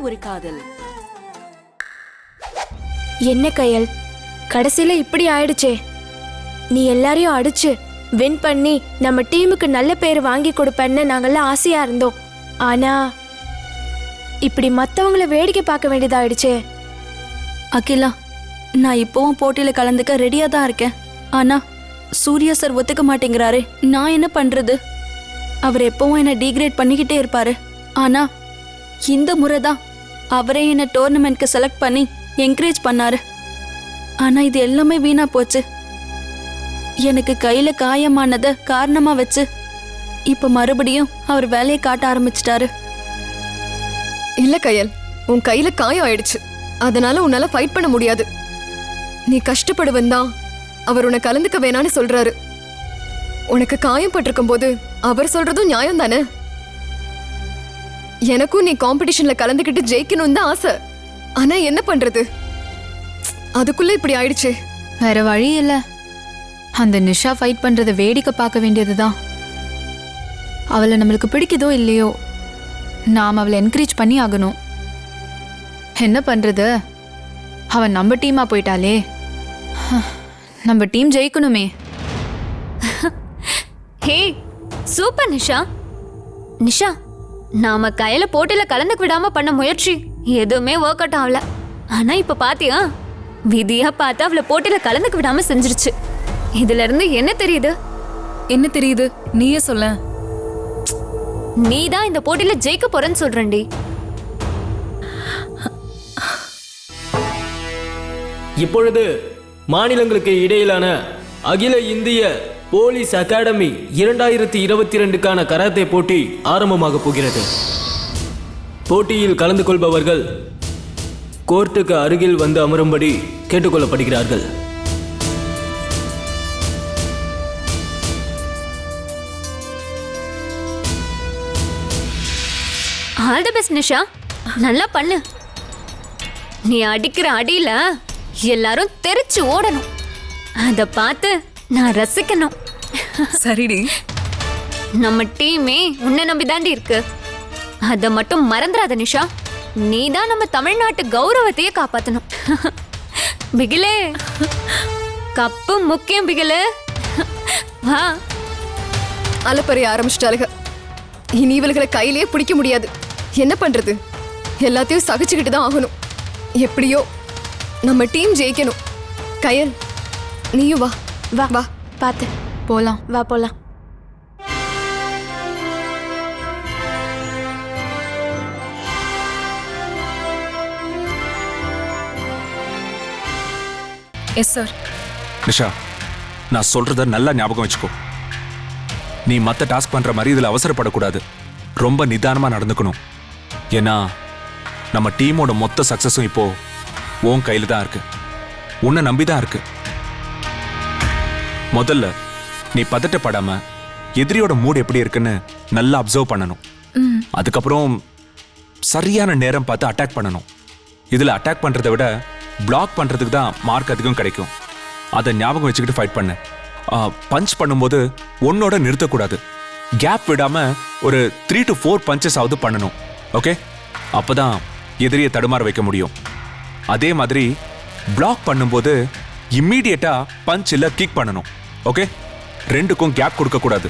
ஒரு காதல். என்ன கையல், கடைசியில இப்படி ஆயிடுச்சே. நீ எல்லாரையும் அடிச்சு வின் பண்ணி நம்ம டீமுக்கு நல்ல பேர் வாங்கி கொடுப்பேன்னு நாங்கெல்லாம் ஆசையா இருந்தோம். ஆனா இப்படி மத்தவங்கள வேடிக்கை பார்க்க வேண்டியதாயிடுச்சே. அகிலா, நான் இப்பவும் போட்டியில கலந்துக்க ரெடியா தான் இருக்கேன். ஆனா சூர்யா சார் ஒத்துக்க மாட்டேங்கிறாரு. நான் என்ன பண்றது? அவர் எப்பவும் என்ன டீக்ரேட் பண்ணிக்கிட்டே இருப்பாரு. ஆனா இந்த முறை தான் அவரே என்ன டோர்னமெண்ட்க்கு செலக்ட் பண்ணி என்கரேஜ் பண்ணாரு. ஆனா இது எல்லாமே வீணா போச்சு. எனக்கு கையில காயமானத காரணமா வச்சு இப்ப மறுபடியும் அவர் வேலையை காட்ட ஆரம்பிச்சிட்டாரு. இல்ல கையல், உன் கையில காயம் ஆயிடுச்சு. அதனால உன்னால ஃபைட் பண்ண முடியாது. நீ கஷ்டப்படுவன் தான் அவர் உன்னை கலந்துக்க வேணான்னு சொல்றாரு. உனக்கு காயம் பட்டிருக்கும் போது அவர் சொல்றதும் நியாயம் தானே. எனக்கும் நீ காம்படிஷன்ல கலந்துக்கிட்டு ஜெயிக்கணும் தான் ஆசை. ஆனா என்ன பண்றது, அதுக்குள்ள இப்படி ஆயிடுச்சு. வேற வழி இல்ல. அந்த நிஷா ஃபைட் பண்றதை வேடிக்கை பார்க்க வேண்டியதுதான். அவளை நம்மளுக்கு பிடிக்குதோ இல்லையோ, நாம் அவளை என்கரேஜ் பண்ணி ஆகணும். என்ன பண்றது, அவன் நம்ம டீமா போயிட்டாலே. நம்ம டீம் ஜெயிக்கணுமே. Hey super Nisha. நிஷா, நாம கையில போட்டியில கலந்துக்க விடாம பண்ண முயற்சி எதுவுமே ஒர்க் அவுட் ஆகல. ஆனா இப்ப பாத்தியா, விதியா பார்த்து அவளை போட்டியில கலந்துக்க விடாம செஞ்சிருச்சு. இதுல இருந்து என்ன தெரியுது? என்ன தெரியுது, நீயே சொல்ல. நீதான் இந்த போட்டியில ஜெயிக்க போறேன்னு சொல்றேன்டி. இப்பொழுது மாநிலங்களுக்கு இடையிலான அகில இந்திய போலீஸ் அகாடமி 2022க்கான கராத்தே போட்டி ஆரம்பமாக போகிறது. போட்டியில் கலந்து கொள்பவர்கள் கோர்ட்டுக்கு அருகில் வந்து அமரும்படி கேட்டுக்கொள்ளப்படுகிறார்கள். ஆல் தி பெஸ்ட் நிஷா, நல்லா பண்ணு. நீ அடிக்கிற அடியில எல்லாரும் தெரிச்சு ஓடணும். அத பார்த்து நான் ரசிக்கணும். சரிடி. நம்ம டீமே உன்னை நம்பி தாண்டி இருக்கு. அத மட்டும் மறந்துடாத நிஷா. நீதான் நம்ம தமிழ்நாட்டு கௌரவத்தையே காப்பாத்தணும். பிகிலே, கப்பு முக்கியம் பிகிலே. வா. அலப்பறைய ஆரம்பிச்சிட்டாளுக. இனி இவள்களை கையிலேயே பிடிக்க முடியாது. என்ன பண்றது, எல்லாத்தையும் சகிச்சுக்கிட்டு தான் ஆகணும். எப்படியோ நம்ம டீம் ஜெயிக்கணும். கயல், நீயும் வா. வா வா பார்த்து போலாம். வா போலாம். Yes sir. நிஷா, நான் சொல்றத நல்லா ஞாபகம் வச்சுக்கோ. நீ மற்ற டாஸ்க் பண்ற மாதிரி இதுல அவசரப்படக்கூடாது. ரொம்ப நிதானமா நடந்துக்கணும். ஏன்னா நம்ம டீமோட மொத்த சக்சஸும் இப்போ உன் கையில தான் இருக்கு. உன்னை நம்பிதான் இருக்கு. முதல்ல நீ பதட்டப்படாம எதிரியோட மூட் எப்படி இருக்குன்னு நல்லா அப்சர்வ் பண்ணணும். அதுக்கப்புறம் சரியான நேரம் பார்த்து அட்டாக் பண்ணணும். இதுல அட்டாக் பண்றதை விட பிளாக் பண்றதுக்கு தான் மார்க் அதிகம் கிடைக்கும். அதை ஞாபகம் வச்சுக்கிட்டு ஃபைட் பண்ணு. பஞ்ச் பண்ணும்போது ஒன்னோட நிறுத்தக்கூடாது. கேப் விடாம ஒரு 3 to 4 பஞ்சஸ் ஆவது பண்ணணும். ஓகே, அப்பதான் எதிரியை தடுமாற வைக்க முடியும். அதே மாதிரி பிளாக் பண்ணும்போது இம்மீடியட்டா பஞ்ச் இல்ல கிக் பண்ணணும். ஓகே, ரெண்டுக்கும் கேப் கொடுக்க கூடாது.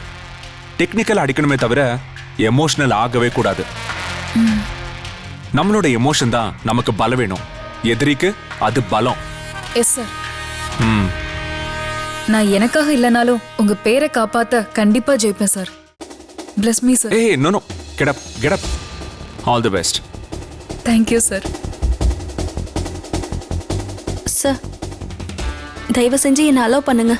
டெக்னிக்கல் அடிக்கணுமே தவிர எமோஷனல் ஆகவே கூடாது. நம்மளோட எமோஷன் தான் நமக்கு பலம் வேணும். எதிரிக்கு அது பலம். Yes sir. நான் எனக்காக இல்லைனாலும் உங்க பேரை காப்பாத்த கண்டிப்பா ஜெயிப்பேன் சார். Bless me sir. ஏய், no no, get up, get up. All the best. Thank you sir. Sir, தயவு செஞ்சு என்னை அலோவ் பண்ணுங்க.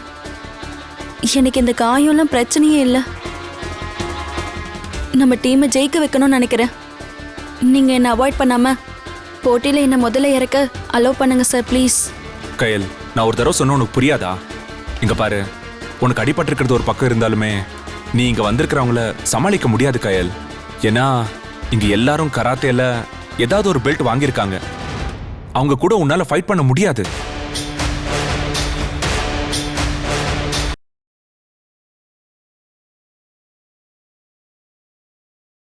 எனக்கு இந்த காயம்லாம் பிரச்சனையே இல்லை. நம்ம டீமை ஜெயிக்க வைக்கணும்னு நினைக்கிறேன். நீங்க என்னை அவாய்ட் பண்ணாம போட்டியில என்னை முதல்ல இறக்க அலோவ் பண்ணுங்க சார், ப்ளீஸ். கயல், நான் ஒரு தடவை சொன்ன உனக்கு புரியாதா? இங்க பாரு, உனக்கு அடிபட்டிருக்கிறது ஒரு பக்கம் இருந்தாலுமே நீ இங்க வந்திருக்கிறவங்கள சமாளிக்க முடியாது கயல். ஏன்னா இங்க எல்லாரும் கராத்தேல ஏதாவது ஒரு பெல்ட் வாங்கியிருக்காங்க. அவங்க கூட உன்னால ஃபைட் பண்ண முடியாது.